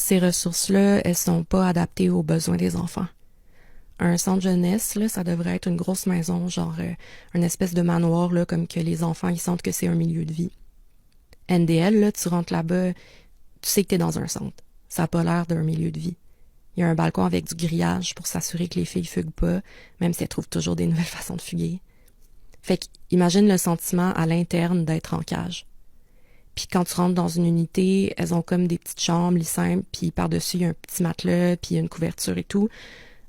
ces ressources-là, elles sont pas adaptées aux besoins des enfants. Un centre jeunesse, là, ça devrait être une grosse maison, genre une espèce de manoir, là, comme que les enfants, ils sentent que c'est un milieu de vie. NDL, là, tu rentres là-bas, tu sais que t'es dans un centre. Ça a pas l'air d'un milieu de vie. Il y a un balcon avec du grillage pour s'assurer que les filles fuguent pas, même si elles trouvent toujours des nouvelles façons de fuguer. Fait qu'imagine le sentiment à l'interne d'être en cage. Puis quand tu rentres dans une unité, elles ont comme des petites chambres, lits simples, puis par-dessus, il y a un petit matelas, puis il y a une couverture et tout.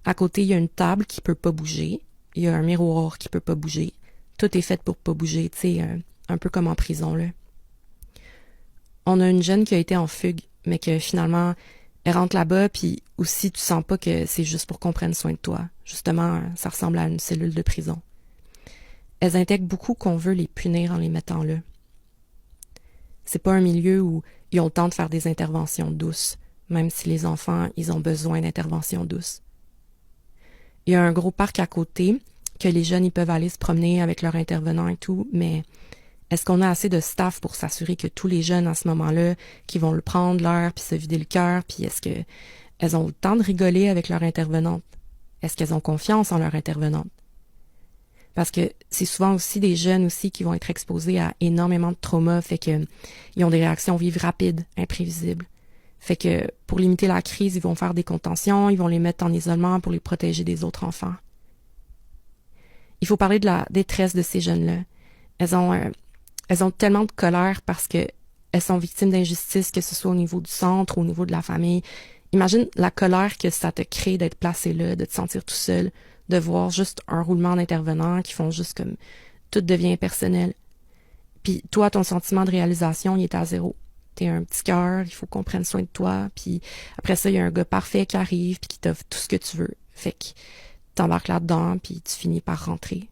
À côté, il y a une table qui peut pas bouger. Il y a un miroir qui peut pas bouger. Tout est fait pour pas bouger, tu sais, un peu comme en prison, là. On a une jeune qui a été en fugue, mais que finalement, elle rentre là-bas, puis aussi, tu sens pas que c'est juste pour qu'on prenne soin de toi. Justement, ça ressemble à une cellule de prison. Elles intègrent beaucoup qu'on veut les punir en les mettant là. C'est pas un milieu où ils ont le temps de faire des interventions douces, même si les enfants, ils ont besoin d'interventions douces. Il y a un gros parc à côté, que les jeunes, ils peuvent aller se promener avec leurs intervenants et tout, mais est-ce qu'on a assez de staff pour s'assurer que tous les jeunes à ce moment-là, qui vont le prendre l'heure puis se vider le cœur, puis est-ce que elles ont le temps de rigoler avec leur intervenante? Est-ce qu'elles ont confiance en leur intervenante? Parce que c'est souvent aussi des jeunes aussi qui vont être exposés à énormément de traumas, fait que ils ont des réactions vives rapides, imprévisibles. Fait que pour limiter la crise, ils vont faire des contentions, ils vont les mettre en isolement pour les protéger des autres enfants. Il faut parler de la détresse de ces jeunes-là. Elles ont tellement de colère parce que elles sont victimes d'injustice, que ce soit au niveau du centre ou au niveau de la famille. Imagine la colère que ça te crée d'être placé là, de te sentir tout seul, de voir juste un roulement d'intervenants qui font juste comme tout devient personnel. Puis toi, ton sentiment de réalisation, il est à zéro. T'es un petit cœur, il faut qu'on prenne soin de toi. Puis après ça, il y a un gars parfait qui arrive puis qui t'offre tout ce que tu veux. Fait que t'embarques là-dedans puis tu finis par rentrer.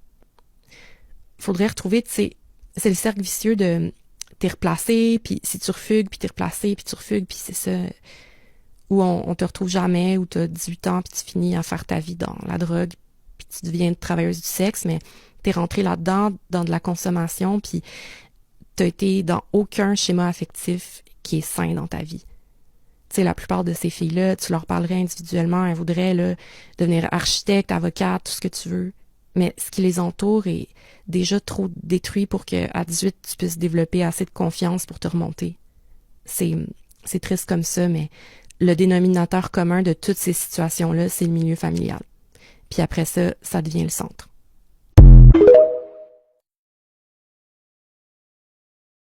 Faudrait retrouver, tu sais, c'est le cercle vicieux de t'es replacé, puis si tu refugues, puis t'es replacé, puis tu refugues, puis c'est ça. Où on te retrouve jamais, où t'as 18 ans, puis tu finis à faire ta vie dans la drogue, puis tu deviens une travailleuse du sexe, mais t'es rentré là-dedans, dans de la consommation, puis t'as été dans aucun schéma affectif qui est sain dans ta vie. Tu sais, la plupart de ces filles-là, tu leur parlerais individuellement, elles voudraient là, devenir architecte, avocate, tout ce que tu veux. Mais ce qui les entoure est déjà trop détruit pour qu'à 18, tu puisses développer assez de confiance pour te remonter. C'est triste comme ça, mais le dénominateur commun de toutes ces situations-là, c'est le milieu familial. Puis après ça, ça devient le centre.